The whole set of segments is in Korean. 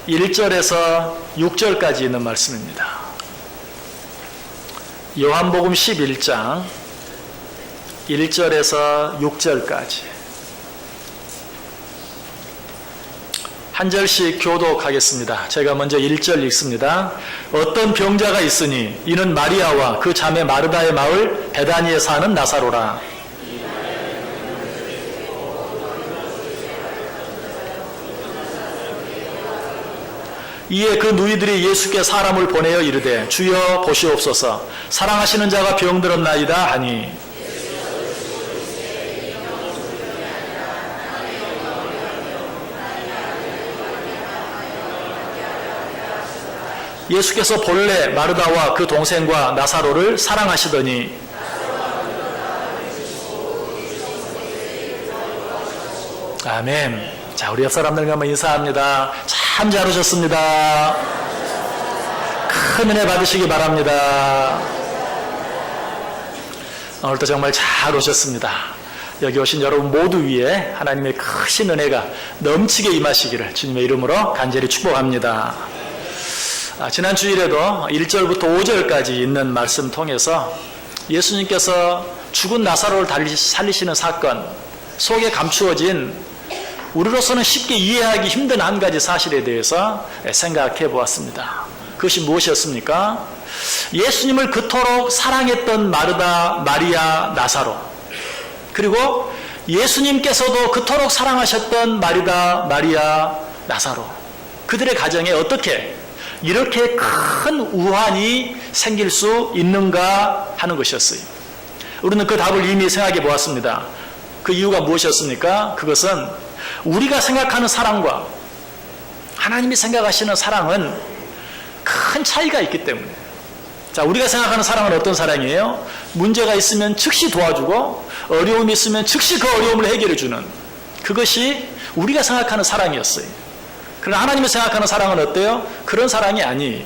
1절에서 6절까지 있는 말씀입니다. 요한복음 11장 1절에서 6절까지 한 절씩 교독하겠습니다. 제가 먼저 1절 읽습니다. 어떤 병자가 있으니 이는 마리아와 그 자매 마르다의 마을 베다니에 사는 나사로라. 이에 그 누이들이 예수께 사람을 보내어 이르되 주여 보시옵소서 사랑하시는 자가 병들었나이다 하니 예수께서 본래 마르다와 그 동생과 나사로를 사랑하시더니 아멘. 자, 우리 옆 사람들과 한번 인사합니다. 참 잘 오셨습니다. 큰 은혜 받으시기 바랍니다. 오늘도 정말 잘 오셨습니다. 여기 오신 여러분 모두 위에 하나님의 크신 은혜가 넘치게 임하시기를 주님의 이름으로 간절히 축복합니다. 지난 주일에도 1절부터 5절까지 있는 말씀 통해서 예수님께서 죽은 나사로를 살리시는 사건 속에 감추어진 우리로서는 쉽게 이해하기 힘든 한 가지 사실에 대해서 생각해 보았습니다. 그것이 무엇이었습니까? 예수님을 그토록 사랑했던 마르다, 마리아, 나사로, 그리고 예수님께서도 그토록 사랑하셨던 마르다, 마리아, 나사로, 그들의 가정에 어떻게 이렇게 큰 우환이 생길 수 있는가 하는 것이었어요. 우리는 그 답을 이미 생각해 보았습니다. 그 이유가 무엇이었습니까? 그것은 우리가 생각하는 사랑과 하나님이 생각하시는 사랑은 큰 차이가 있기 때문에. 자, 우리가 생각하는 사랑은 어떤 사랑이에요? 문제가 있으면 즉시 도와주고 어려움이 있으면 즉시 그 어려움을 해결해 주는 그것이 우리가 생각하는 사랑이었어요. 그러나 하나님이 생각하는 사랑은 어때요? 그런 사랑이 아니.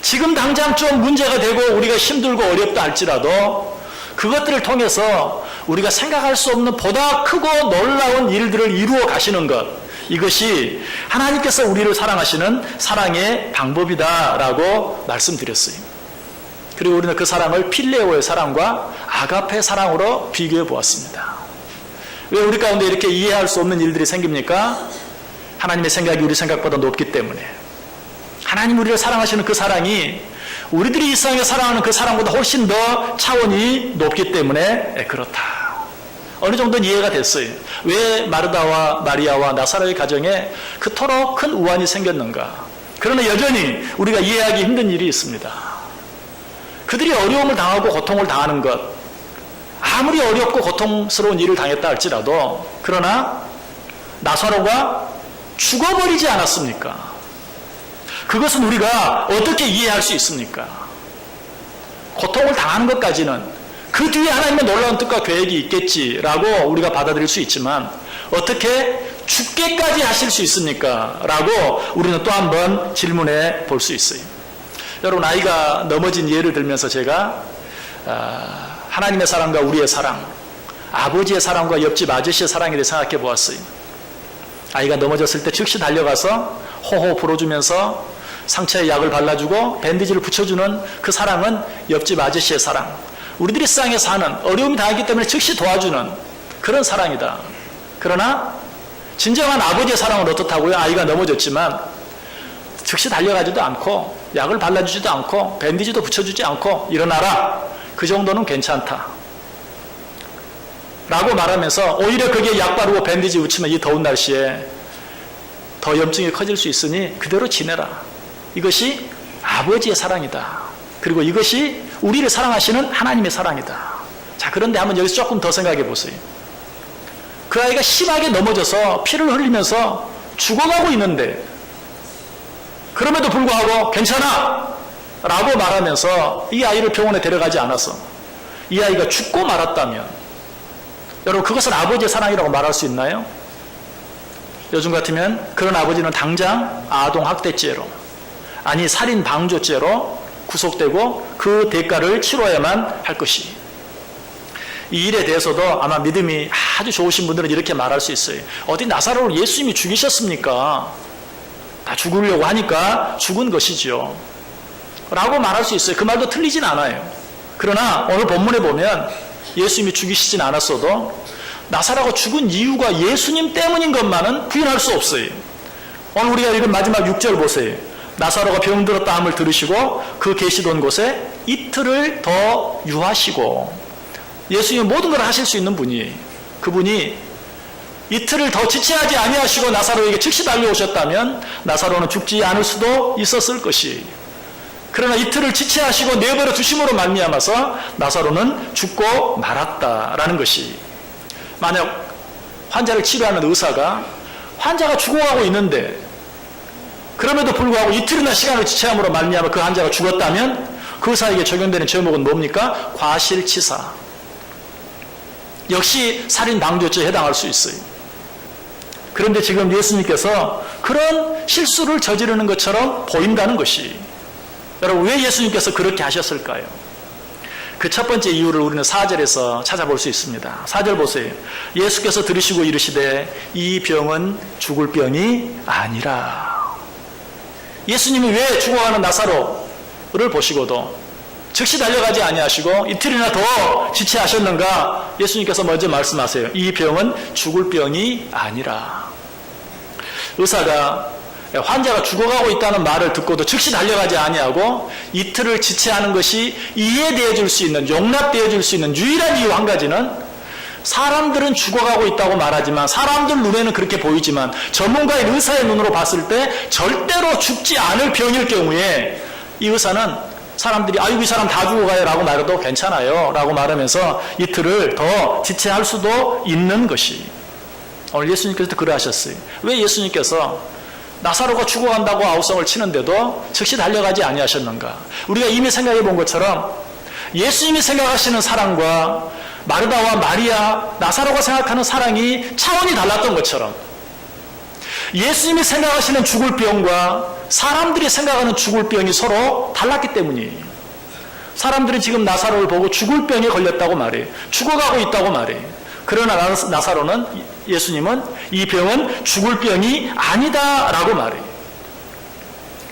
지금 당장 좀 문제가 되고 우리가 힘들고 어렵다 할지라도 그것들을 통해서 우리가 생각할 수 없는 보다 크고 놀라운 일들을 이루어 가시는 것, 이것이 하나님께서 우리를 사랑하시는 사랑의 방법이다라고 말씀드렸어요. 그리고 우리는 그 사랑을 필레오의 사랑과 아가페 사랑으로 비교해 보았습니다. 왜 우리 가운데 이렇게 이해할 수 없는 일들이 생깁니까? 하나님의 생각이 우리 생각보다 높기 때문에. 하나님 우리를 사랑하시는 그 사랑이 우리들이 이 세상에 사랑하는 그 사랑보다 훨씬 더 차원이 높기 때문에 그렇다. 어느 정도는 이해가 됐어요. 왜 마르다와 마리아와 나사로의 가정에 그토록 큰 우환이 생겼는가. 그러나 여전히 우리가 이해하기 힘든 일이 있습니다. 그들이 어려움을 당하고 고통을 당하는 것, 아무리 어렵고 고통스러운 일을 당했다 할지라도 그러나 나사로가 죽어버리지 않았습니까? 그것은 우리가 어떻게 이해할 수 있습니까? 고통을 당하는 것까지는 그 뒤에 하나님의 놀라운 뜻과 계획이 있겠지라고 우리가 받아들일 수 있지만 어떻게 죽게까지 하실 수 있습니까? 라고 우리는 또 한 번 질문해 볼 수 있어요. 여러분, 아이가 넘어진 예를 들면서 제가 하나님의 사랑과 우리의 사랑, 아버지의 사랑과 옆집 아저씨의 사랑에 대해 생각해 보았어요. 아이가 넘어졌을 때 즉시 달려가서 호호 불어주면서 상처에 약을 발라주고 밴디지를 붙여주는 그 사랑은 옆집 아저씨의 사랑. 우리들이 세상에 사는 어려움이 당하기 때문에 즉시 도와주는 그런 사랑이다. 그러나 진정한 아버지의 사랑은 어떻다고요? 아이가 넘어졌지만 즉시 달려가지도 않고 약을 발라주지도 않고 밴디지도 붙여주지 않고 일어나라. 그 정도는 괜찮다. 라고 말하면서 오히려 그게 약 바르고 밴디지 붙이면 이 더운 날씨에 더 염증이 커질 수 있으니 그대로 지내라. 이것이 아버지의 사랑이다. 그리고 이것이 우리를 사랑하시는 하나님의 사랑이다. 자, 그런데 한번 여기서 조금 더 생각해 보세요. 그 아이가 심하게 넘어져서 피를 흘리면서 죽어가고 있는데 그럼에도 불구하고 괜찮아! 라고 말하면서 이 아이를 병원에 데려가지 않아서 이 아이가 죽고 말았다면 여러분, 그것을 아버지의 사랑이라고 말할 수 있나요? 요즘 같으면 그런 아버지는 당장 아동학대죄로, 아니 살인방조죄로 구속되고 그 대가를 치러야만 할 것이. 이 일에 대해서도 아마 믿음이 아주 좋으신 분들은 이렇게 말할 수 있어요. 어디 나사로를 예수님이 죽이셨습니까? 다 죽으려고 하니까 죽은 것이지요. 라고 말할 수 있어요. 그 말도 틀리진 않아요. 그러나 오늘 본문에 보면 예수님이 죽이시진 않았어도 나사로가 죽은 이유가 예수님 때문인 것만은 부인할 수 없어요. 오늘 우리가 읽은 마지막 6절 보세요. 나사로가 병들었다 함을 들으시고 그 계시던 곳에 이틀을 더 유하시고, 예수님은 모든 걸 하실 수 있는 분이에요. 그분이 이틀을 더 지체하지 아니하시고 나사로에게 즉시 달려오셨다면 나사로는 죽지 않을 수도 있었을 것이에요. 그러나 이틀을 지체하시고 내버려 두심으로 말미암아서 나사로는 죽고 말았다라는 것이, 만약 환자를 치료하는 의사가 환자가 죽어가고 있는데 그럼에도 불구하고 이틀이나 시간을 지체함으로 말미암아 그 환자가 죽었다면 그 의사에게 적용되는 제목은 뭡니까? 과실치사. 역시 살인 방조죄에 해당할 수 있어요. 그런데 지금 예수님께서 그런 실수를 저지르는 것처럼 보인다는 것이, 여러분 왜 예수님께서 그렇게 하셨을까요? 그 첫 번째 이유를 우리는 4절에서 찾아볼 수 있습니다. 4절 보세요. 예수께서 들으시고 이르시되 이 병은 죽을 병이 아니라. 예수님이 왜 죽어가는 나사로를 보시고도 즉시 달려가지 아니하시고 이틀이나 더 지체하셨는가? 예수님께서 먼저 말씀하세요. 이 병은 죽을 병이 아니라. 의사가 환자가 죽어가고 있다는 말을 듣고도 즉시 달려가지 아니하고 이틀을 지체하는 것이 이해되어 줄 수 있는, 용납되어 줄 수 있는 유일한 이유 한 가지는, 사람들은 죽어가고 있다고 말하지만, 사람들 눈에는 그렇게 보이지만 전문가인 의사의 눈으로 봤을 때 절대로 죽지 않을 병일 경우에 이 의사는 사람들이 아이고 이 사람 다 죽어가요 라고 말해도 괜찮아요 라고 말하면서 이틀을 더 지체할 수도 있는 것이, 오늘 예수님께서도 그러하셨어요. 왜 예수님께서 나사로가 죽어간다고 아우성을 치는데도 즉시 달려가지 아니하셨는가? 우리가 이미 생각해 본 것처럼 예수님이 생각하시는 사랑과 마르다와 마리아, 나사로가 생각하는 사랑이 차원이 달랐던 것처럼 예수님이 생각하시는 죽을 병과 사람들이 생각하는 죽을 병이 서로 달랐기 때문이에요. 사람들이 지금 나사로를 보고 죽을 병에 걸렸다고 말해요. 죽어가고 있다고 말해요. 그러나 나사로는, 예수님은 이 병은 죽을 병이 아니다라고 말해요.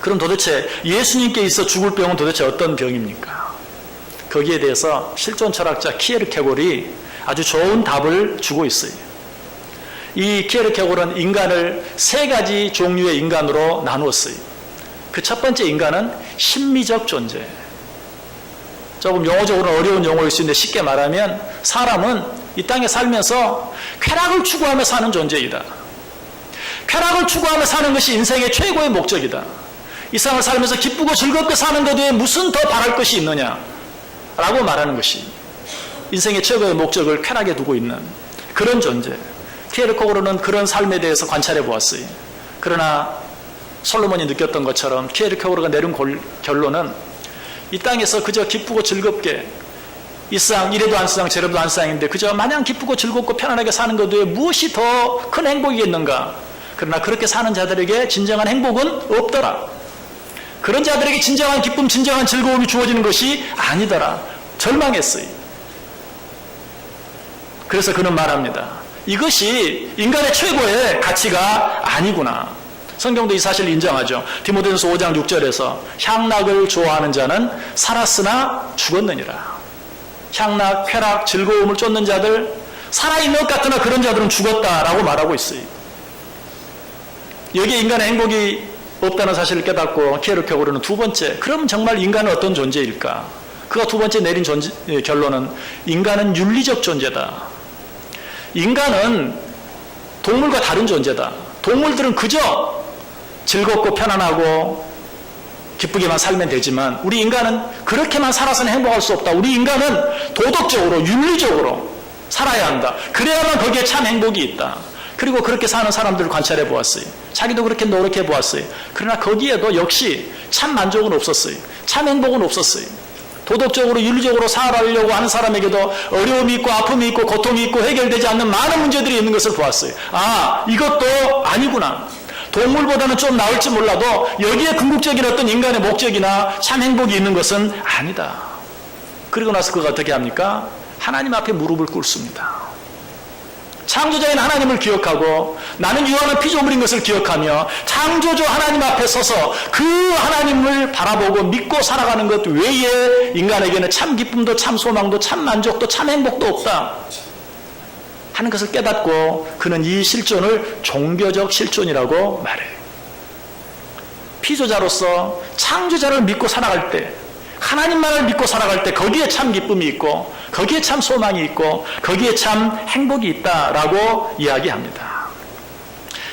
그럼 도대체 예수님께 있어 죽을 병은 도대체 어떤 병입니까? 거기에 대해서 실존 철학자 키에르케고르이 아주 좋은 답을 주고 있어요. 이 키에르케고르는 인간을 세 가지 종류의 인간으로 나누었어요. 그 첫 번째 인간은 심미적 존재. 조금 용어적으로는 어려운 용어일 수 있는데 쉽게 말하면 사람은 이 땅에 살면서 쾌락을 추구하며 사는 존재이다. 쾌락을 추구하며 사는 것이 인생의 최고의 목적이다. 이 세상을 살면서 기쁘고 즐겁게 사는 것 외에 무슨 더 바랄 것이 있느냐 라고 말하는 것이 인생의 최고의 목적을 쾌락에 두고 있는 그런 존재. 키에르케고르는 그런 삶에 대해서 관찰해 보았어요. 그러나 솔로몬이 느꼈던 것처럼 키에르케고르가 내린 결론은 이 땅에서 그저 기쁘고 즐겁게 이 세상 이래도 안 세상 저래도 안 세상인데 그저 마냥 기쁘고 즐겁고 편안하게 사는 것 외에 무엇이 더 큰 행복이겠는가? 그러나 그렇게 사는 자들에게 진정한 행복은 없더라. 그런 자들에게 진정한 기쁨, 진정한 즐거움이 주어지는 것이 아니더라. 절망했어요. 그래서 그는 말합니다. 이것이 인간의 최고의 가치가 아니구나. 성경도 이 사실을 인정하죠. 디모데전서 5장 6절에서 향락을 좋아하는 자는 살았으나 죽었느니라. 향락, 쾌락, 즐거움을 쫓는 자들, 살아있는 것 같으나 그런 자들은 죽었다라고 말하고 있어요. 여기에 인간의 행복이 없다는 사실을 깨닫고 키에르케고르는 두 번째, 그럼 정말 인간은 어떤 존재일까? 그가 두 번째 내린 결론은 인간은 윤리적 존재다. 인간은 동물과 다른 존재다. 동물들은 그저 즐겁고 편안하고 기쁘게만 살면 되지만 우리 인간은 그렇게만 살아서는 행복할 수 없다. 우리 인간은 도덕적으로, 윤리적으로 살아야 한다. 그래야만 거기에 참 행복이 있다. 그리고 그렇게 사는 사람들을 관찰해 보았어요. 자기도 그렇게 노력해 보았어요. 그러나 거기에도 역시 참 만족은 없었어요. 참 행복은 없었어요. 도덕적으로, 윤리적으로 살아가려고 하는 사람에게도 어려움이 있고 아픔이 있고 고통이 있고 해결되지 않는 많은 문제들이 있는 것을 보았어요. 아, 이것도 아니구나. 동물보다는 좀 나을지 몰라도 여기에 궁극적인 어떤 인간의 목적이나 참 행복이 있는 것은 아니다. 그리고 나서 그가 어떻게 합니까? 하나님 앞에 무릎을 꿇습니다. 창조자인 하나님을 기억하고 나는 유한한 피조물인 것을 기억하며 창조주 하나님 앞에 서서 그 하나님을 바라보고 믿고 살아가는 것 외에 인간에게는 참 기쁨도 참 소망도 참 만족도 참 행복도 없다 하는 것을 깨닫고 그는 이 실존을 종교적 실존이라고 말해요. 피조자로서 창조자를 믿고 살아갈 때, 하나님만을 믿고 살아갈 때 거기에 참 기쁨이 있고 거기에 참 소망이 있고 거기에 참 행복이 있다라고 이야기합니다.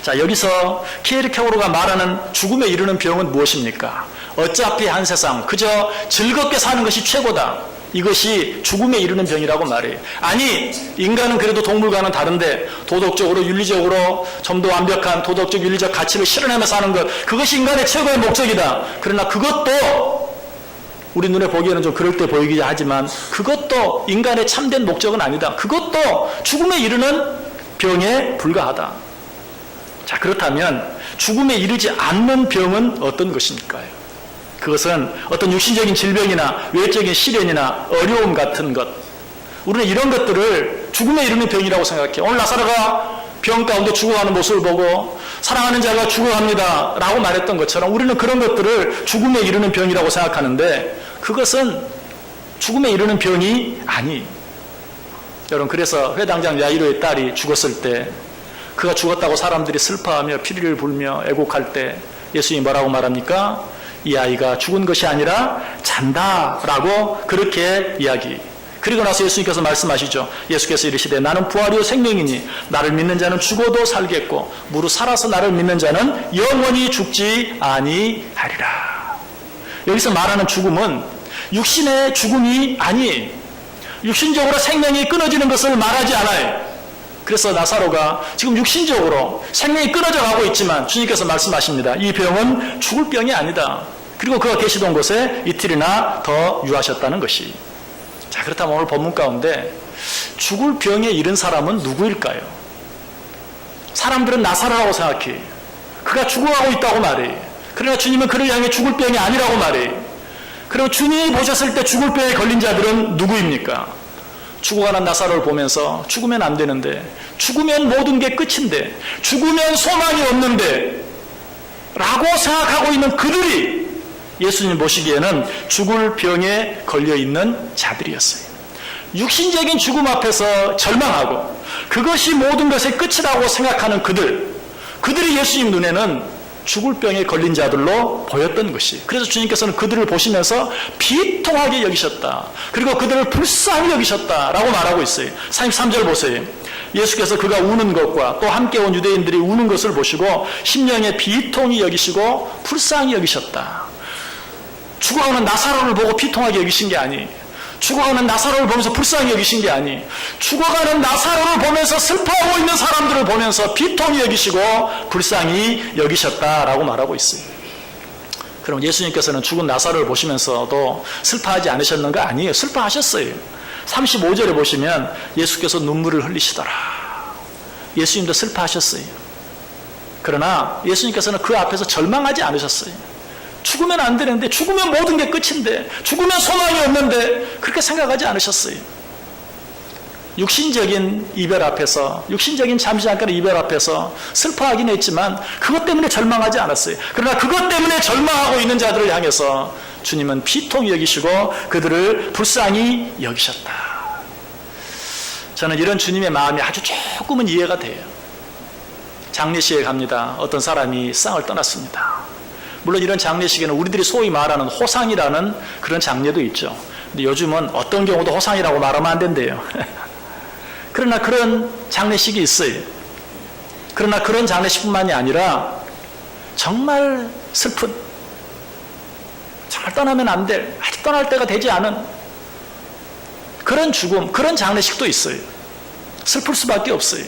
자, 여기서 키에르케고르가 말하는 죽음에 이르는 병은 무엇입니까? 어차피 한 세상 그저 즐겁게 사는 것이 최고다. 이것이 죽음에 이르는 병이라고 말해요. 아니, 인간은 그래도 동물과는 다른데 도덕적으로 윤리적으로 좀 더 완벽한 도덕적 윤리적 가치를 실현하며 사는 것, 그것이 인간의 최고의 목적이다. 그러나 그것도 우리 눈에 보기에는 좀 그럴 때 보이긴 하지만 그것도 인간의 참된 목적은 아니다. 그것도 죽음에 이르는 병에 불과하다. 자, 그렇다면 죽음에 이르지 않는 병은 어떤 것입니까? 그것은 어떤 육신적인 질병이나 외적인 시련이나 어려움 같은 것, 우리는 이런 것들을 죽음에 이르는 병이라고 생각해요. 오늘 나사로가 병 가운데 죽어가는 모습을 보고 사랑하는 자가 죽어갑니다 라고 말했던 것처럼 우리는 그런 것들을 죽음에 이르는 병이라고 생각하는데 그것은 죽음에 이르는 병이 아니. 여러분, 그래서 회당장 야이로의 딸이 죽었을 때 그가 죽었다고 사람들이 슬퍼하며 피리를 불며 애곡할 때 예수님이 뭐라고 말합니까? 이 아이가 죽은 것이 아니라 잔다라고 그렇게 이야기. 그리고 나서 예수님께서 말씀하시죠. 예수께서 이르시되 나는 부활이요 생명이니 나를 믿는 자는 죽어도 살겠고 무릇 살아서 나를 믿는 자는 영원히 죽지 아니하리라. 여기서 말하는 죽음은 육신의 죽음이 아니에요. 육신적으로 생명이 끊어지는 것을 말하지 않아요. 그래서 나사로가 지금 육신적으로 생명이 끊어져 가고 있지만 주님께서 말씀하십니다. 이 병은 죽을 병이 아니다. 그리고 그가 계시던 곳에 이틀이나 더 유하셨다는 것이. 자, 그렇다면 오늘 본문 가운데 죽을 병에 이른 사람은 누구일까요? 사람들은 나사로라고 생각해. 그가 죽어가고 있다고 말해. 그러나 주님은 그를 향해 죽을 병이 아니라고 말해. 그리고 주님이 보셨을 때 죽을 병에 걸린 자들은 누구입니까? 죽어가는 나사로를 보면서 죽으면 안 되는데, 죽으면 모든 게 끝인데, 죽으면 소망이 없는데 라고 생각하고 있는 그들이 예수님 보시기에는 죽을 병에 걸려있는 자들이었어요. 육신적인 죽음 앞에서 절망하고 그것이 모든 것의 끝이라고 생각하는 그들이 예수님 눈에는 죽을 병에 걸린 자들로 보였던 것이. 그래서 주님께서는 그들을 보시면서 비통하게 여기셨다. 그리고 그들을 불쌍히 여기셨다라고 말하고 있어요. 33절 보세요. 예수께서 그가 우는 것과 또 함께 온 유대인들이 우는 것을 보시고 심령에 비통히 여기시고 불쌍히 여기셨다. 죽어가는 나사로를 보고 비통하게 여기신 게 아니, 죽어가는 나사로를 보면서 불쌍히 여기신 게 아니, 죽어가는 나사로를 보면서 슬퍼하고 있는 사람들을 보면서 비통히 여기시고 불쌍히 여기셨다라고 말하고 있어요. 그럼 예수님께서는 죽은 나사로를 보시면서도 슬퍼하지 않으셨는가? 아니에요. 슬퍼하셨어요. 35절에 보시면 예수께서 눈물을 흘리시더라. 예수님도 슬퍼하셨어요. 그러나 예수님께서는 그 앞에서 절망하지 않으셨어요. 죽으면 안 되는데, 죽으면 모든 게 끝인데, 죽으면 소망이 없는데 그렇게 생각하지 않으셨어요. 육신적인 이별 앞에서, 육신적인 잠시 잠깐의 이별 앞에서 슬퍼하긴 했지만 그것 때문에 절망하지 않았어요. 그러나 그것 때문에 절망하고 있는 자들을 향해서 주님은 비통히 여기시고 그들을 불쌍히 여기셨다. 저는 이런 주님의 마음이 아주 조금은 이해가 돼요. 장례식에 갑니다. 어떤 사람이 쌍을 떠났습니다. 물론 이런 장례식에는 우리들이 소위 말하는 호상이라는 그런 장례도 있죠. 근데 요즘은 어떤 경우도 호상이라고 말하면 안 된대요. 그러나 그런 장례식이 있어요. 그러나 그런 장례식뿐만이 아니라 정말 슬픈, 정말 떠나면 안 될, 아직 떠날 때가 되지 않은 그런 죽음, 그런 장례식도 있어요. 슬플 수밖에 없어요.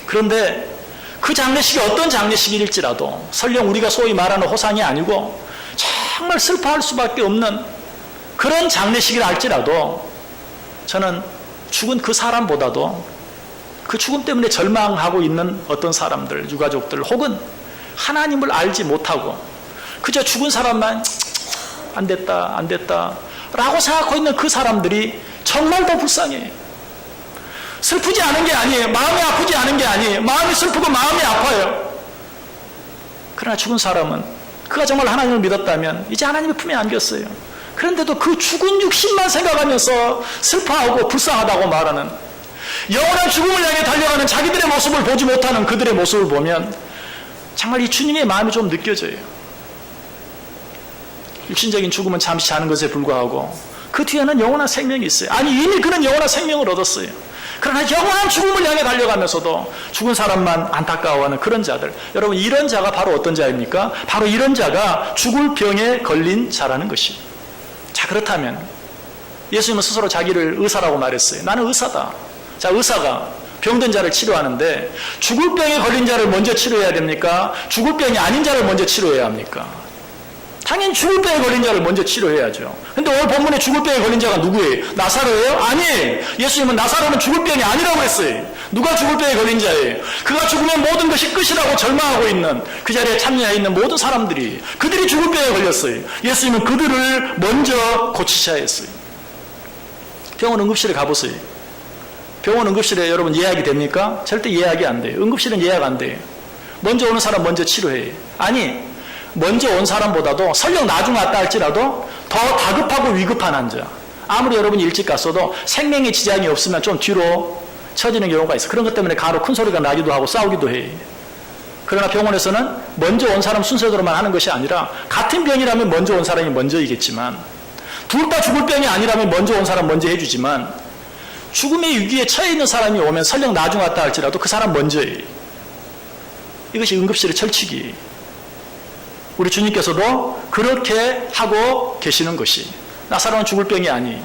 그런데 그 장례식이 어떤 장례식일지라도 설령 우리가 소위 말하는 호상이 아니고 정말 슬퍼할 수밖에 없는 그런 장례식이라 할지라도 저는 죽은 그 사람보다도 그 죽음 때문에 절망하고 있는 어떤 사람들, 유가족들 혹은 하나님을 알지 못하고 그저 죽은 사람만 안 됐다 라고 생각하고 있는 그 사람들이 정말 더 불쌍해요. 슬프지 않은 게 아니에요. 마음이 아프지 않은 게 아니에요. 마음이 슬프고 마음이 아파요. 그러나 죽은 사람은 그가 정말 하나님을 믿었다면 이제 하나님의 품에 안겼어요. 그런데도 그 죽은 육신만 생각하면서 슬퍼하고 불쌍하다고 말하는, 영원한 죽음을 향해 달려가는 자기들의 모습을 보지 못하는 그들의 모습을 보면 정말 이 주님의 마음이 좀 느껴져요. 육신적인 죽음은 잠시 자는 것에 불과하고 그 뒤에는 영원한 생명이 있어요. 아니, 이미 그는 영원한 생명을 얻었어요. 그러나 영원한 죽음을 향해 달려가면서도 죽은 사람만 안타까워하는 그런 자들, 여러분, 이런 자가 바로 어떤 자입니까? 바로 이런 자가 죽을 병에 걸린 자라는 것이에요. 자, 그렇다면 예수님은 스스로 자기를 의사라고 말했어요. 나는 의사다. 자, 의사가 병든 자를 치료하는데 죽을 병에 걸린 자를 먼저 치료해야 됩니까? 죽을 병이 아닌 자를 먼저 치료해야 합니까? 당연히 죽을 병에 걸린 자를 먼저 치료해야죠. 근데 오늘 본문에 죽을 병에 걸린 자가 누구예요? 나사로예요? 아니에요. 예수님은 나사로는 죽을 병이 아니라고 했어요. 누가 죽을 병에 걸린 자예요? 그가 죽으면 모든 것이 끝이라고 절망하고 있는, 그 자리에 참여해 있는 모든 사람들이, 그들이 죽을 병에 걸렸어요. 예수님은 그들을 먼저 고치셔야 했어요. 병원 응급실에 가보세요. 병원 응급실에 여러분 예약이 됩니까? 절대 예약이 안 돼요. 응급실은 예약 안 돼요. 먼저 오는 사람 먼저 치료해요. 아니, 먼저 온 사람보다도 설령 나중 왔다 할지라도 더 다급하고 위급한 환자, 아무리 여러분이 일찍 갔어도 생명에 지장이 없으면 좀 뒤로 처지는 경우가 있어요. 그런 것 때문에 간혹 큰 소리가 나기도 하고 싸우기도 해요. 그러나 병원에서는 먼저 온 사람 순서대로만 하는 것이 아니라, 같은 병이라면 먼저 온 사람이 먼저이겠지만, 둘 다 죽을 병이 아니라면 먼저 온 사람 먼저 해주지만, 죽음의 위기에 처해 있는 사람이 오면 설령 나중 왔다 할지라도 그 사람 먼저예요. 이것이 응급실의 철칙이에요. 우리 주님께서도 그렇게 하고 계시는 것이, 나사로는 죽을 병이 아니,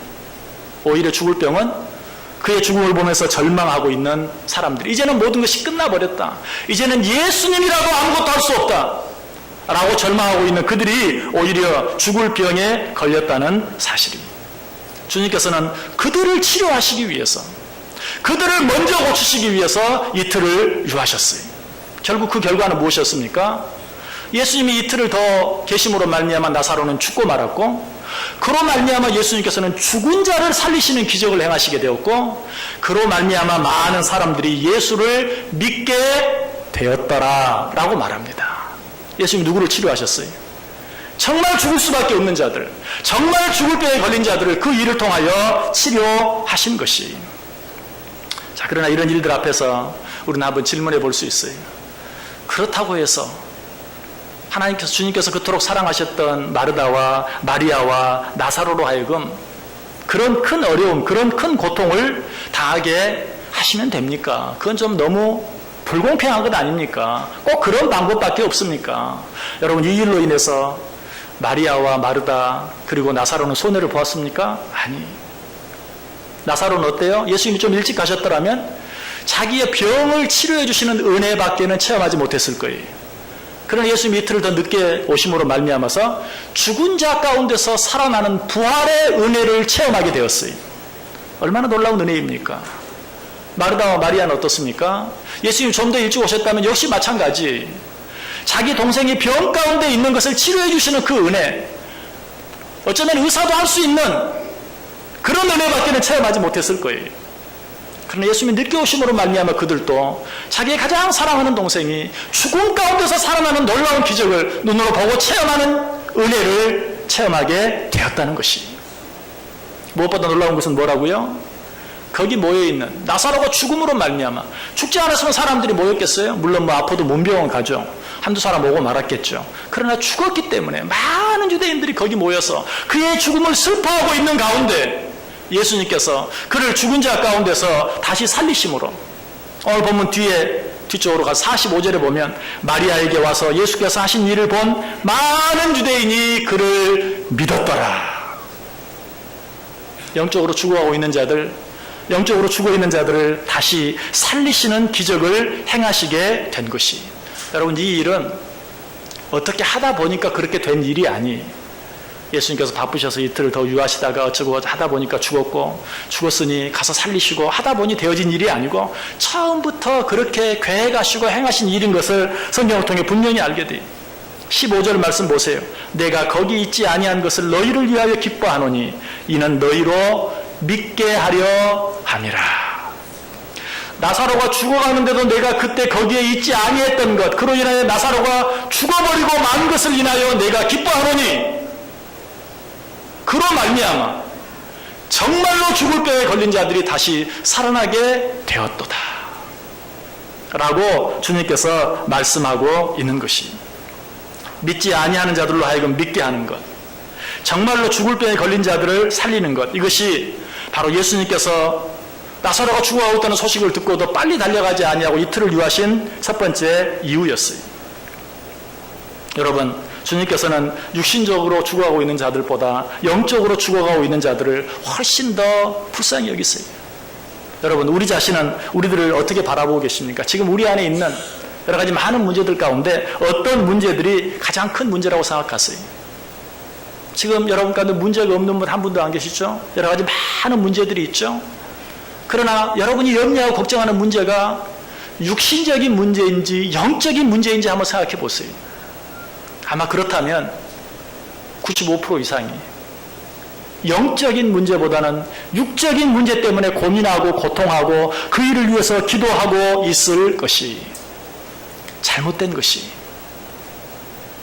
오히려 죽을 병은 그의 죽음을 보면서 절망하고 있는 사람들, 이제는 모든 것이 끝나버렸다, 이제는 예수님이라도 아무것도 할 수 없다 라고 절망하고 있는 그들이 오히려 죽을 병에 걸렸다는 사실입니다. 주님께서는 그들을 치료하시기 위해서, 그들을 먼저 고치시기 위해서 이틀을 유하셨어요. 결국 그 결과는 무엇이었습니까? 예수님이 이틀을 더 계심으로 말미암아 나사로는 죽고 말았고, 그로 말미암아 예수님께서는 죽은 자를 살리시는 기적을 행하시게 되었고, 그로 말미암아 많은 사람들이 예수를 믿게 되었더라 라고 말합니다. 예수님이 누구를 치료하셨어요? 정말 죽을 수밖에 없는 자들, 정말 죽을 병에 걸린 자들을 그 일을 통하여 치료하신 것이. 자, 그러나 이런 일들 앞에서 우리는 한번 질문해 볼 수 있어요. 그렇다고 해서 하나님께서, 주님께서 그토록 사랑하셨던 마르다와 마리아와 나사로로 하여금 그런 큰 어려움, 그런 큰 고통을 당하게 하시면 됩니까? 그건 좀 너무 불공평한 것 아닙니까? 꼭 그런 방법밖에 없습니까? 여러분, 이 일로 인해서 마리아와 마르다 그리고 나사로는 손해를 보았습니까? 아니. 나사로는 어때요? 예수님이 좀 일찍 가셨더라면 자기의 병을 치료해 주시는 은혜밖에는 체험하지 못했을 거예요. 그러나 예수님이 이틀을 더 늦게 오심으로 말미암아서 죽은 자 가운데서 살아나는 부활의 은혜를 체험하게 되었어요. 얼마나 놀라운 은혜입니까? 마르다와 마리아는 어떻습니까? 예수님이 좀 더 일찍 오셨다면 역시 마찬가지. 자기 동생이 병 가운데 있는 것을 치료해 주시는 그 은혜, 어쩌면 의사도 할 수 있는 그런 은혜밖에는 체험하지 못했을 거예요. 그러나 예수님이 늦게 오심으로 말미암아 그들도 자기의 가장 사랑하는 동생이 죽음 가운데서 살아나는 놀라운 기적을 눈으로 보고 체험하는 은혜를 체험하게 되었다는 것이. 무엇보다 놀라운 것은 뭐라고요? 거기 모여있는 나사로가 죽음으로 말미암아, 죽지 않았으면 사람들이 모였겠어요? 물론 뭐 아파도 문병원 가죠. 한두 사람 오고 말았겠죠. 그러나 죽었기 때문에 많은 유대인들이 거기 모여서 그의 죽음을 슬퍼하고 있는 가운데 예수님께서 그를 죽은 자 가운데서 다시 살리심으로, 오늘 본문 뒤쪽으로 가서 45절에 보면 마리아에게 와서 예수께서 하신 일을 본 많은 유대인이 그를 믿었더라. 영적으로 죽어가고 있는 자들, 영적으로 죽어있는 자들을 다시 살리시는 기적을 행하시게 된 것이. 여러분, 이 일은 어떻게 하다 보니까 그렇게 된 일이 아니에요. 예수님께서 바쁘셔서 이틀을 더 유하시다가 어쩌고 하다 보니까 죽었으니 가서 살리시고 하다 보니 되어진 일이 아니고 처음부터 그렇게 계획하시고 행하신 일인 것을 성경을 통해 분명히 알게 돼요. 15절 말씀 보세요. 내가 거기 있지 아니한 것을 너희를 위하여 기뻐하노니 이는 너희로 믿게 하려 함이라. 나사로가 죽어가는데도 내가 그때 거기에 있지 아니했던 것, 그로 인하여 나사로가 죽어버리고 만 것을 인하여 내가 기뻐하노니 그로 말미암아 정말로 죽을 병에 걸린 자들이 다시 살아나게 되었도다 라고 주님께서 말씀하고 있는 것이, 믿지 아니하는 자들로 하여금 믿게 하는 것, 정말로 죽을 병에 걸린 자들을 살리는 것, 이것이 바로 예수님께서 나사로가 죽어가고 있다는 소식을 듣고도 빨리 달려가지 아니하고 이틀을 유하신 첫 번째 이유였어요. 여러분, 주님께서는 육신적으로 죽어가고 있는 자들보다 영적으로 죽어가고 있는 자들을 훨씬 더 불쌍히 여기세요. 여러분, 우리 자신은 우리들을 어떻게 바라보고 계십니까? 지금 우리 안에 있는 여러 가지 많은 문제들 가운데 어떤 문제들이 가장 큰 문제라고 생각하세요? 지금 여러분 가운데 문제가 없는 분 한 분도 안 계시죠? 여러 가지 많은 문제들이 있죠? 그러나 여러분이 염려하고 걱정하는 문제가 육신적인 문제인지 영적인 문제인지 한번 생각해 보세요. 아마 그렇다면 95% 이상이 영적인 문제보다는 육적인 문제 때문에 고민하고 고통하고 그 일을 위해서 기도하고 있을 것이, 잘못된 것이,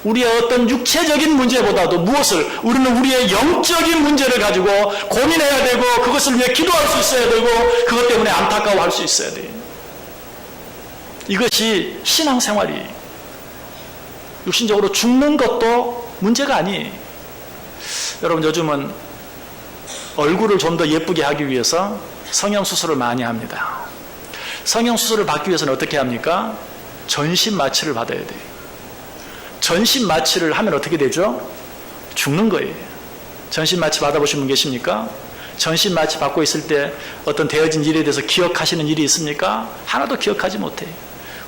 우리의 어떤 육체적인 문제보다도 무엇을, 우리는 우리의 영적인 문제를 가지고 고민해야 되고 그것을 위해 기도할 수 있어야 되고 그것 때문에 안타까워할 수 있어야 돼요. 이것이 신앙생활이, 육신적으로 죽는 것도 문제가 아니에요. 여러분, 요즘은 얼굴을 좀 더 예쁘게 하기 위해서 성형수술을 많이 합니다. 성형수술을 받기 위해서는 어떻게 합니까? 전신마취를 받아야 돼요. 전신마취를 하면 어떻게 되죠? 죽는 거예요. 전신마취 받아보신 분 계십니까? 전신마취 받고 있을 때 어떤 되어진 일에 대해서 기억하시는 일이 있습니까? 하나도 기억하지 못해요.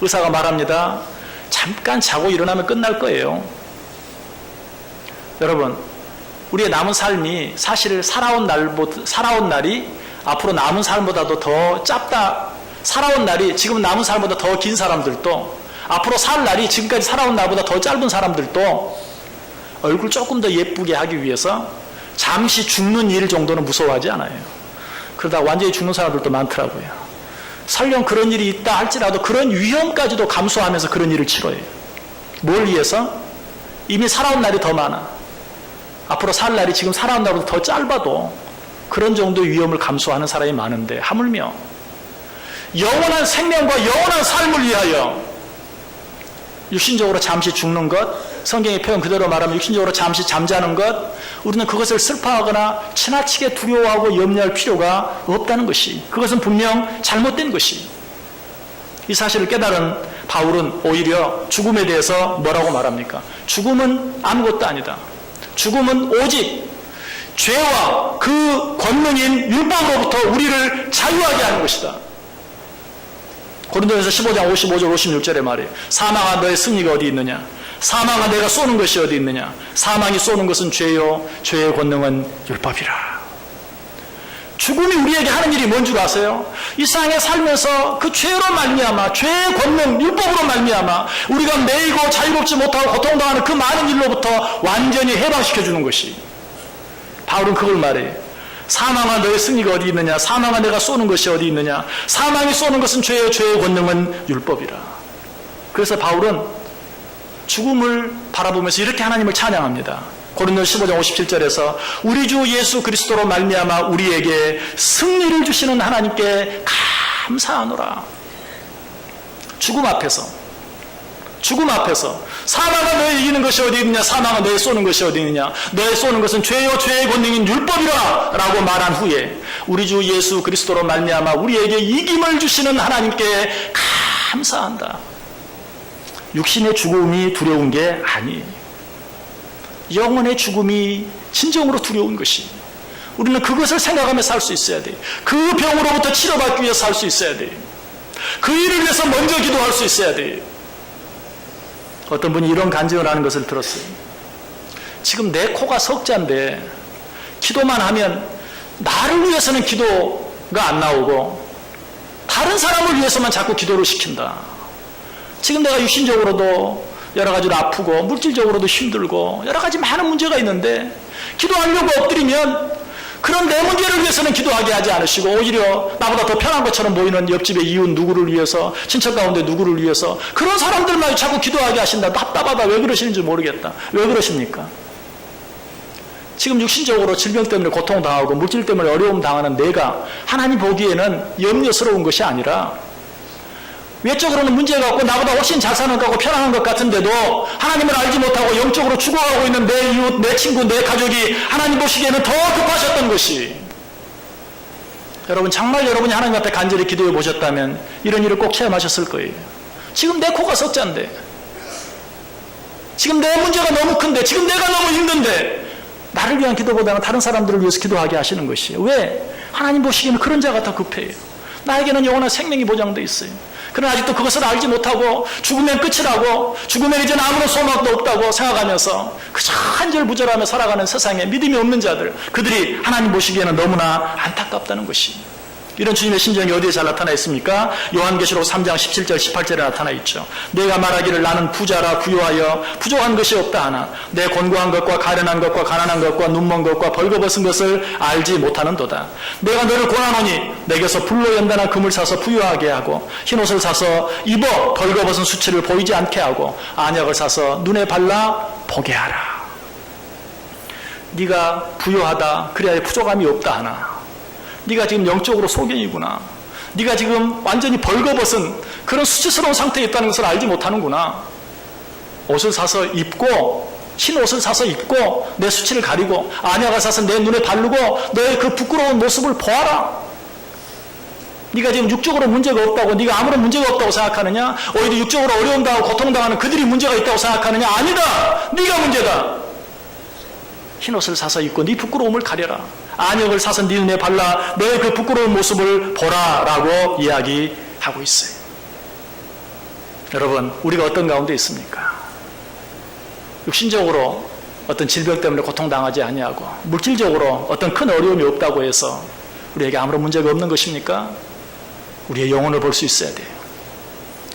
의사가 말합니다. 잠깐 자고 일어나면 끝날 거예요. 여러분, 우리의 남은 삶이 사실 살아온 날이 앞으로 남은 삶보다도 더 짧다. 살아온 날이 지금 남은 삶보다 더 긴 사람들도, 앞으로 살 날이 지금까지 살아온 날보다 더 짧은 사람들도 얼굴 조금 더 예쁘게 하기 위해서 잠시 죽는 일 정도는 무서워하지 않아요. 그러다 완전히 죽는 사람들도 많더라고요. 설령 그런 일이 있다 할지라도 그런 위험까지도 감수하면서 그런 일을 치러요. 뭘 위해서? 이미 살아온 날이 더 많아. 앞으로 살 날이 지금 살아온 날보다 더 짧아도 그런 정도의 위험을 감수하는 사람이 많은데, 하물며 영원한 생명과 영원한 삶을 위하여 육신적으로 잠시 죽는 것, 성경의 표현 그대로 말하면 육신적으로 잠시 잠자는 것, 우리는 그것을 슬퍼하거나 지나치게 두려워하고 염려할 필요가 없다는 것이, 그것은 분명 잘못된 것이. 이 사실을 깨달은 바울은 오히려 죽음에 대해서 뭐라고 말합니까? 죽음은 아무것도 아니다. 죽음은 오직 죄와 그 권능인 율법으로부터 우리를 자유하게 하는 것이다. 고린도전서 15장 55절 56절의 말이에요. 사망아 너의 승리가 어디 있느냐? 사망아 내가 쏘는 것이 어디 있느냐? 사망이 쏘는 것은 죄요, 죄의 권능은 율법이라. 죽음이 우리에게 하는 일이 뭔 줄 아세요? 이 세상에 살면서 그 죄로 말미암아, 죄의 권능, 율법으로 말미암아 우리가 매이고 자유롭지 못하고 고통당하는 그 많은 일로부터 완전히 해방시켜주는 것이, 바울은 그걸 말해요. 사망아 너의 승리가 어디 있느냐? 사망아 내가 쏘는 것이 어디 있느냐? 사망이 쏘는 것은 죄요, 죄의 권능은 율법이라. 그래서 바울은 죽음을 바라보면서 이렇게 하나님을 찬양합니다. 고린도서 15장 57절에서 우리 주 예수 그리스도로 말미암아 우리에게 승리를 주시는 하나님께 감사하노라. 죽음 앞에서 사망아 너의 이기는 것이 어디 있느냐? 사망아 너의 쏘는 것이 어디 있느냐? 너의 쏘는 것은 죄요 죄의 권능인 율법이라 라고 말한 후에 우리 주 예수 그리스도로 말미암아 우리에게 이김을 주시는 하나님께 감사한다. 육신의 죽음이 두려운 게 아니에요. 영혼의 죽음이 진정으로 두려운 것이, 우리는 그것을 생각하며 살 수 있어야 돼요. 그 병으로부터 치료받기 위해서 살 수 있어야 돼요. 그 일을 위해서 먼저 기도할 수 있어야 돼요. 어떤 분이 이런 간증을 하는 것을 들었어요. 지금 내 코가 석자인데 기도만 하면 나를 위해서는 기도가 안 나오고 다른 사람을 위해서만 자꾸 기도를 시킨다. 지금 내가 육신적으로도 여러 가지로 아프고 물질적으로도 힘들고 여러 가지 많은 문제가 있는데 기도하려고 엎드리면 그런 내 문제를 위해서는 기도하게 하지 않으시고 오히려 나보다 더 편한 것처럼 보이는 옆집의 이웃 누구를 위해서, 친척 가운데 누구를 위해서 그런 사람들만 자꾸 기도하게 하신다. 답답하다. 왜 그러시는지 모르겠다. 왜 그러십니까? 지금 육신적으로 질병 때문에 고통당하고 물질 때문에 어려움 당하는 내가 하나님 보기에는 염려스러운 것이 아니라 외적으로는 문제가 없고 나보다 훨씬 잘 사는 것 같고 편안한 것 같은데도 하나님을 알지 못하고 영적으로 죽어가고 있는 내 이웃, 내 친구, 내 가족이 하나님 보시기에는 더 급하셨던 것이, 여러분 정말 여러분이 하나님 앞에 간절히 기도해 보셨다면 이런 일을 꼭 체험하셨을 거예요. 지금 내 코가 석자인데, 지금 내 문제가 너무 큰데, 지금 내가 너무 힘든데 나를 위한 기도보다는 다른 사람들을 위해서 기도하게 하시는 것이에요. 왜? 하나님 보시기에는 그런 자가 더 급해요. 나에게는 영원한 생명이 보장되어 있어요. 그러나 아직도 그것을 알지 못하고 죽으면 끝이라고, 죽으면 이제는 아무런 소망도 없다고 생각하면서 그저 한절부절하며 살아가는 세상에 믿음이 없는 자들, 그들이 하나님 보시기에는 너무나 안타깝다는 것이, 이런 주님의 심정이 어디에 잘 나타나 있습니까? 요한계시록 3장 17절 18절에 나타나 있죠. 내가 말하기를 나는 부자라 부요하여 부족한 것이 없다 하나 내 곤고한 것과 가련한 것과 가난한 것과 눈먼 것과 벌거벗은 것을 알지 못하는도다. 내가 너를 권하노니 내게서 불로 연단한 금을 사서 부유하게 하고 흰옷을 사서 입어 벌거벗은 수치를 보이지 않게 하고 안약을 사서 눈에 발라 보게 하라. 네가 부유하다 그래야 부족함이 없다 하나 네가 지금 영적으로 소경이구나. 네가 지금 완전히 벌거벗은 그런 수치스러운 상태에 있다는 것을 알지 못하는구나. 옷을 사서 입고, 흰 옷을 사서 입고 내 수치를 가리고 안약을 사서 내 눈에 바르고 너의 그 부끄러운 모습을 보아라. 네가 지금 육적으로 문제가 없다고, 네가 아무런 문제가 없다고 생각하느냐? 오히려 육적으로 어려움 당하고 고통당하는 그들이 문제가 있다고 생각하느냐? 아니다. 네가 문제다. 흰 옷을 사서 입고 네 부끄러움을 가려라. 안역을 사서 네 눈에 발라 너의 그 부끄러운 모습을 보라라고 이야기하고 있어요. 여러분, 우리가 어떤 가운데 있습니까? 육신적으로 어떤 질병 때문에 고통당하지 아니하고 물질적으로 어떤 큰 어려움이 없다고 해서 우리에게 아무런 문제가 없는 것입니까? 우리의 영혼을 볼 수 있어야 돼요.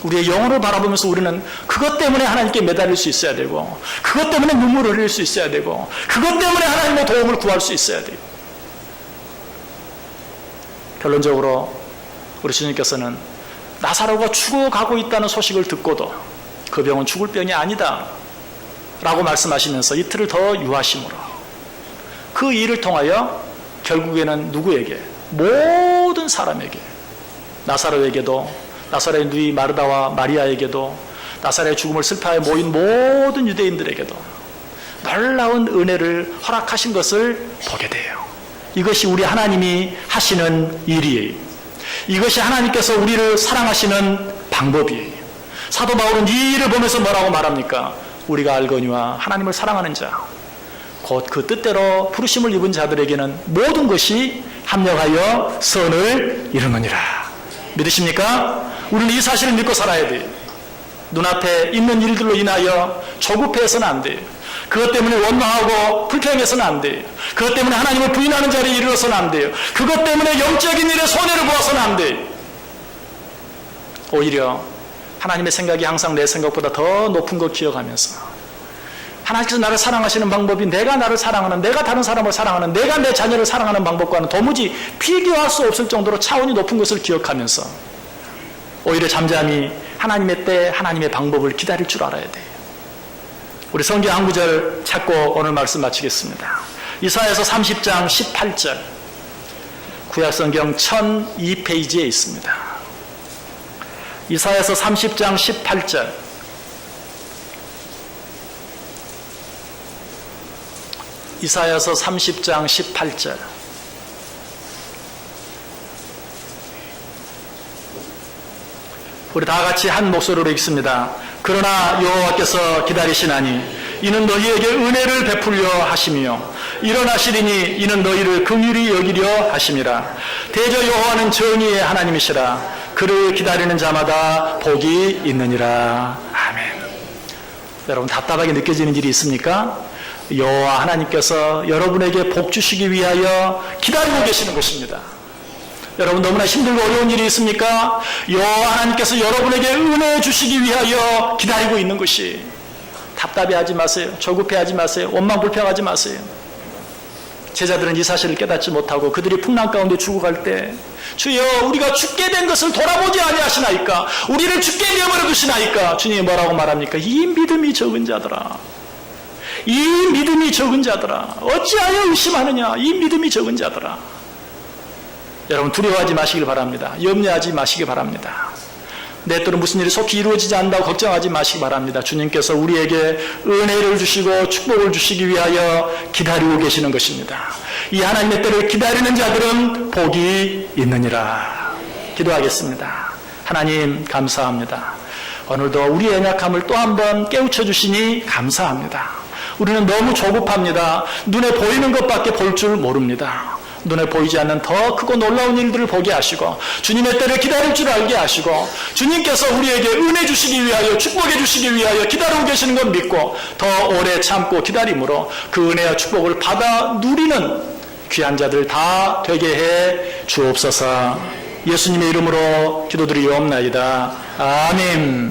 우리의 영혼을 바라보면서 우리는 그것 때문에 하나님께 매달릴 수 있어야 되고, 그것 때문에 눈물을 흘릴 수 있어야 되고, 그것 때문에 하나님의 도움을 구할 수 있어야 돼요. 결론적으로 우리 주님께서는 나사로가 죽어가고 있다는 소식을 듣고도 그 병은 죽을 병이 아니다 라고 말씀하시면서 이틀을 더 유하심으로 그 일을 통하여 결국에는 누구에게? 모든 사람에게, 나사로에게도, 나사로의 누이 마르다와 마리아에게도, 나사로의 죽음을 슬퍼하여 모인 모든 유대인들에게도 놀라운 은혜를 허락하신 것을 보게 돼요. 이것이 우리 하나님이 하시는 일이에요. 이것이 하나님께서 우리를 사랑하시는 방법이에요. 사도 바울은 이 일을 보면서 뭐라고 말합니까? 우리가 알거니와 하나님을 사랑하는 자, 곧 그 뜻대로 부르심을 입은 자들에게는 모든 것이 합력하여 선을 이루느니라. 믿으십니까? 우리는 이 사실을 믿고 살아야 돼요. 눈앞에 있는 일들로 인하여 조급해서는 안 돼요. 그것 때문에 원망하고 불평해서는 안 돼요. 그것 때문에 하나님을 부인하는 자리에 이르러서는 안 돼요. 그것 때문에 영적인 일에 손해를 보아서는 안 돼요. 오히려 하나님의 생각이 항상 내 생각보다 더 높은 걸 기억하면서 하나님께서 나를 사랑하시는 방법이 내가 나를 사랑하는, 내가 다른 사람을 사랑하는, 내가 내 자녀를 사랑하는 방법과는 도무지 비교할 수 없을 정도로 차원이 높은 것을 기억하면서 오히려 잠잠히 하나님의 때, 하나님의 방법을 기다릴 줄 알아야 돼요. 우리 성경 한 구절 찾고 오늘 말씀 마치겠습니다. 이사야서 30장 18절, 구약성경 1002페이지에 있습니다. 이사야서 30장 18절, 이사야서 30장 18절. 우리 다 같이 한 목소리로 읽습니다. 그러나 여호와께서 기다리시나니 이는 너희에게 은혜를 베풀려 하심이요 일어나시리니 이는 너희를 긍휼히 여기려 하심이라. 대저 여호와는 정의의 하나님이시라. 그를 기다리는 자마다 복이 있느니라. 아멘. 여러분, 답답하게 느껴지는 일이 있습니까? 여호와 하나님께서 여러분에게 복 주시기 위하여 기다리고 계시는 것입니다. 여러분, 너무나 힘들고 어려운 일이 있습니까? 여호와 하나님께서 여러분에게 은혜 주시기 위하여 기다리고 있는 것이, 답답해하지 마세요. 조급해하지 마세요. 원망 불평하지 마세요. 제자들은 이 사실을 깨닫지 못하고 그들이 풍랑 가운데 죽어갈 때 주여 우리가 죽게 된 것을 돌아보지 아니하시나이까? 우리를 죽게 내버려 두시나이까? 주님이 뭐라고 말합니까? 이 믿음이 적은 자들아, 이 믿음이 적은 자들아, 어찌하여 의심하느냐? 이 믿음이 적은 자들아. 여러분 두려워하지 마시길 바랍니다. 염려하지 마시기 바랍니다. 내 또는 무슨 일이 속히 이루어지지 않는다고 걱정하지 마시기 바랍니다. 주님께서 우리에게 은혜를 주시고 축복을 주시기 위하여 기다리고 계시는 것입니다. 이 하나님의 때를 기다리는 자들은 복이 있느니라. 기도하겠습니다. 하나님 감사합니다. 오늘도 우리의 연약함을 또 한 번 깨우쳐 주시니 감사합니다. 우리는 너무 조급합니다. 눈에 보이는 것밖에 볼 줄 모릅니다. 눈에 보이지 않는 더 크고 놀라운 일들을 보게 하시고 주님의 때를 기다릴 줄 알게 하시고 주님께서 우리에게 은혜 주시기 위하여 축복해 주시기 위하여 기다리고 계시는 것 믿고 더 오래 참고 기다림으로 그 은혜와 축복을 받아 누리는 귀한 자들 다 되게 해 주옵소서. 예수님의 이름으로 기도드리옵나이다. 아멘.